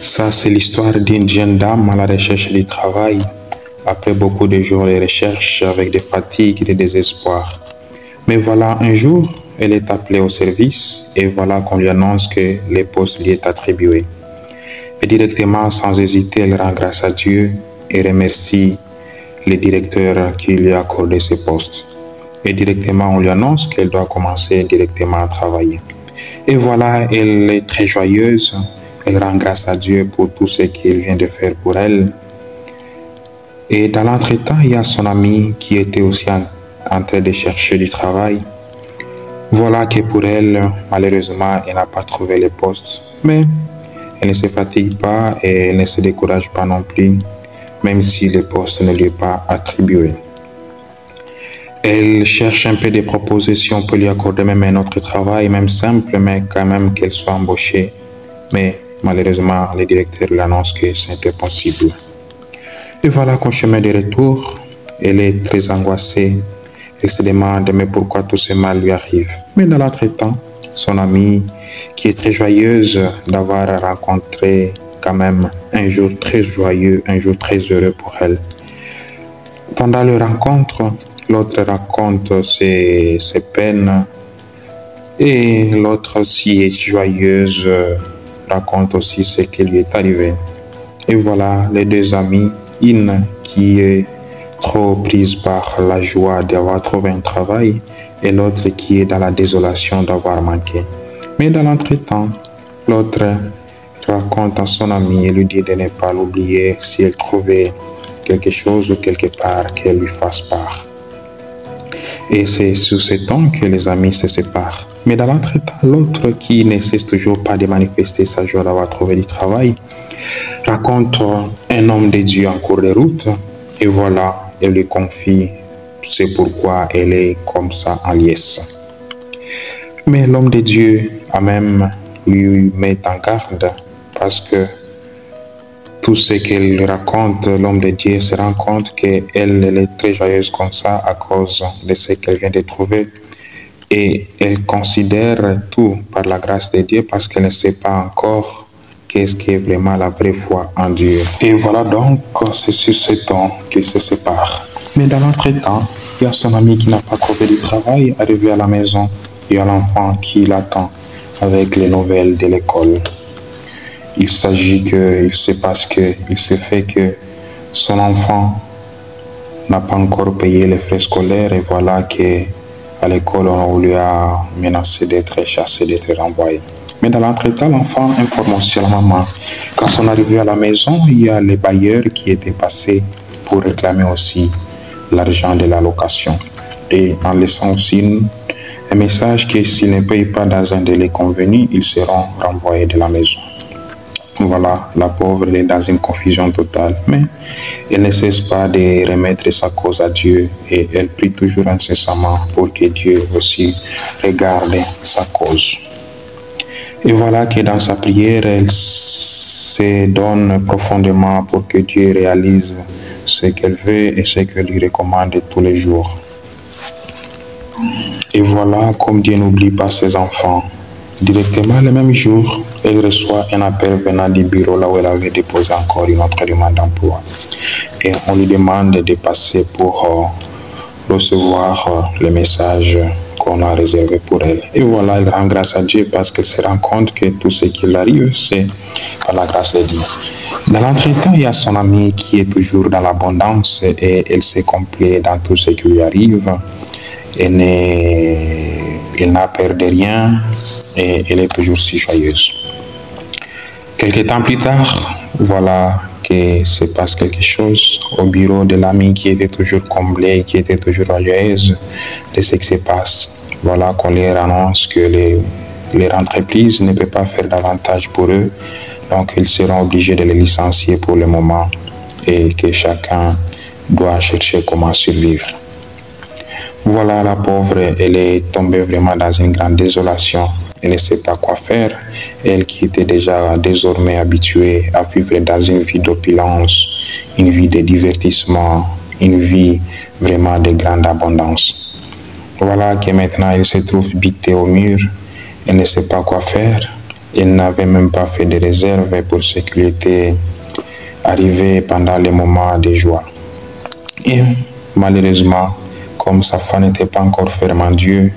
Ça, c'est l'histoire d'une jeune dame à la recherche du travail. Après beaucoup de jours de recherche avec des fatigues et des désespoirs. Mais voilà, un jour, elle est appelée au service et voilà qu'on lui annonce que le poste lui est attribué. Et directement, sans hésiter, elle rend grâce à Dieu et remercie le directeur qui lui a accordé ce poste. Et directement, on lui annonce qu'elle doit commencer directement à travailler. Et voilà, elle est très joyeuse. Elle rend grâce à Dieu pour tout ce qu'il vient de faire pour elle. Et dans l'entretemps, il y a son ami qui était aussi en train de chercher du travail. Voilà que pour elle, malheureusement, elle n'a pas trouvé le poste. Mais elle ne se fatigue pas et elle ne se décourage pas non plus, même si le poste ne lui est pas attribué. Elle cherche un peu des propositions pour lui accorder même un autre travail, même simple, mais quand même qu'elle soit embauchée. Mais malheureusement, le directeur lui annonce que c'est impossible. Et voilà qu'au chemin de retour, elle est très angoissée. Elle se demande mais pourquoi tout ce mal lui arrive. Mais dans l'entretemps, son amie, qui est très joyeuse d'avoir rencontré quand même un jour très joyeux, un jour très heureux pour elle. Pendant leur rencontre, l'autre raconte ses peines et l'autre aussi est joyeuse, raconte aussi ce qui lui est arrivé. Et voilà, les deux amis, une qui est trop prise par la joie d'avoir trouvé un travail et l'autre qui est dans la désolation d'avoir manqué. Mais dans l'entretemps, l'autre raconte à son ami et lui dit de ne pas l'oublier si elle trouvait quelque chose ou quelque part qu'elle lui fasse part. Et c'est sous ce temps que les amis se séparent. Mais dans l'entretemps, l'autre qui ne cesse toujours pas de manifester sa joie d'avoir trouvé du travail, raconte un homme de Dieu en cours de route et voilà, elle lui confie c'est pourquoi elle est comme ça en liesse. Mais l'homme de Dieu a même lui met en garde parce que tout ce qu'elle raconte, l'homme de Dieu se rend compte qu'elle est très joyeuse comme ça à cause de ce qu'elle vient de trouver. Et elle considère tout par la grâce de Dieu parce qu'elle ne sait pas encore qu'est-ce qui est vraiment la vraie foi en Dieu. Et voilà donc, c'est sur ce temps qu'ils se séparent. Mais dans l'entretemps, il y a son ami qui n'a pas trouvé de travail, arrivé à la maison. Il y a l'enfant qui l'attend avec les nouvelles de l'école. Il s'agit qu'il se passe qu'il se fait que son enfant n'a pas encore payé les frais scolaires et voilà qu'à l'école, on lui a menacé d'être chassé, d'être renvoyé. Mais dans l'entretemps, l'enfant informe aussi la maman. Quand son arrivée à la maison, il y a les bailleurs qui étaient passés pour réclamer aussi l'argent de la location. Et en laissant aussi un message que s'ils ne payent pas dans un délai convenu, ils seront renvoyés de la maison. Voilà, la pauvre elle est dans une confusion totale, mais elle ne cesse pas de remettre sa cause à Dieu et elle prie toujours incessamment pour que Dieu aussi regarde sa cause. Et voilà que dans sa prière, elle se donne profondément pour que Dieu réalise ce qu'elle veut et ce qu'elle lui recommande tous les jours. Et voilà comme Dieu n'oublie pas ses enfants. Directement le même jour, elle reçoit un appel venant du bureau là où elle avait déposé encore une autre demande d'emploi. Et on lui demande de passer pour recevoir le message qu'on a réservé pour elle. Et voilà, elle rend grâce à Dieu parce qu'elle se rend compte que tout ce qui l'arrive, c'est par la grâce de Dieu. Dans l'entretemps, il y a son amie qui est toujours dans l'abondance et elle se complaît dans tout ce qui lui arrive. Elle n'a peur de rien et elle est toujours si joyeuse. Quelques temps plus tard, voilà que se passe quelque chose au bureau de l'amie qui était toujours comblée, qui était toujours joyeuse de ce qui se passe. Voilà qu'on leur annonce que les entreprises ne peuvent pas faire davantage pour eux, donc ils seront obligés de les licencier pour le moment et que chacun doit chercher comment survivre. Voilà, la pauvre, elle est tombée vraiment dans une grande désolation. Elle ne sait pas quoi faire. Elle qui était déjà désormais habituée à vivre dans une vie d'opulence, une vie de divertissement, une vie vraiment de grande abondance. Voilà que maintenant elle se trouve butée au mur. Elle ne sait pas quoi faire. Il n'avait même pas fait de réserve pour ce qu'il était arrivé pendant les moments de joie. Et malheureusement, comme sa foi n'était pas encore ferme en Dieu,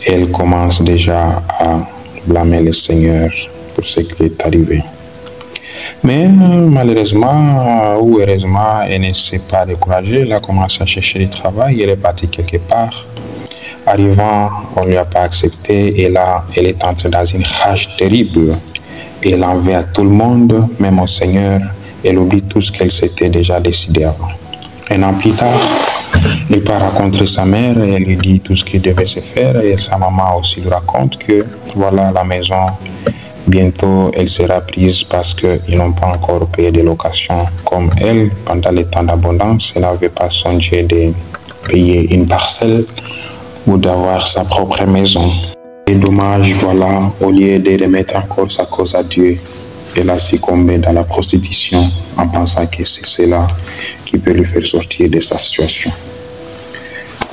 elle commence déjà à blâmer le Seigneur pour ce qui est arrivé. Mais malheureusement ou heureusement, elle ne s'est pas découragée. Elle a commencé à chercher du travail. Elle est partie quelque part. Arrivant, on ne lui a pas accepté. Et là, elle est entrée dans une rage terrible. Elle en veut à tout le monde, même au Seigneur. Elle oublie tout ce qu'elle s'était déjà décidé avant. Un an plus tard, elle part rencontrer sa mère et elle lui dit tout ce qui devait se faire. Et sa maman aussi lui raconte que voilà la maison. Bientôt, elle sera prise parce qu'ils n'ont pas encore payé de location. Comme elle, pendant les temps d'abondance, elle n'avait pas songé de payer une parcelle ou d'avoir sa propre maison. Et dommage, voilà, au lieu de remettre encore sa cause à Dieu, elle a succombé dans la prostitution en pensant que c'est cela qui peut lui faire sortir de sa situation.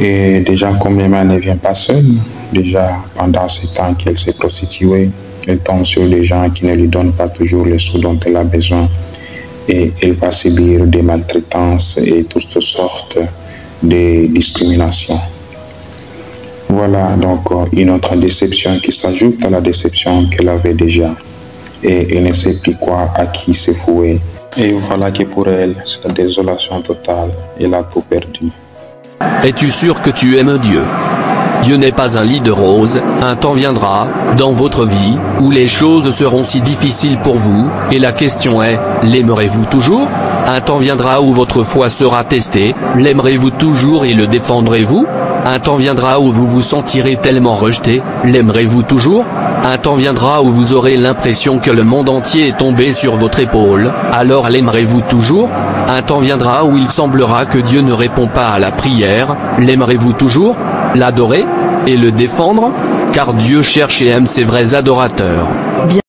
Et déjà, comme l'Emma ne vient pas seule, déjà pendant ce temps qu'elle s'est prostituée, elle tombe sur des gens qui ne lui donnent pas toujours les sous dont elle a besoin. Et elle va subir des maltraitances et toutes sortes de discriminations. Voilà donc une autre déception qui s'ajoute à la déception qu'elle avait déjà. Et elle ne sait plus quoi à qui se vouer. Et voilà que pour elle, c'est la désolation totale. Elle a tout perdu. Es-tu sûr que tu aimes Dieu? Dieu n'est pas un lit de roses. Un temps viendra, dans votre vie, où les choses seront si difficiles pour vous, et la question est, l'aimerez-vous toujours? Un temps viendra où votre foi sera testée, l'aimerez-vous toujours et le défendrez-vous? Un temps viendra où vous vous sentirez tellement rejeté, l'aimerez-vous toujours? Un temps viendra où vous aurez l'impression que le monde entier est tombé sur votre épaule, alors l'aimerez-vous toujours? Un temps viendra où il semblera que Dieu ne répond pas à la prière, l'aimerez-vous toujours? L'adorer? Et le défendre? Car Dieu cherche et aime ses vrais adorateurs.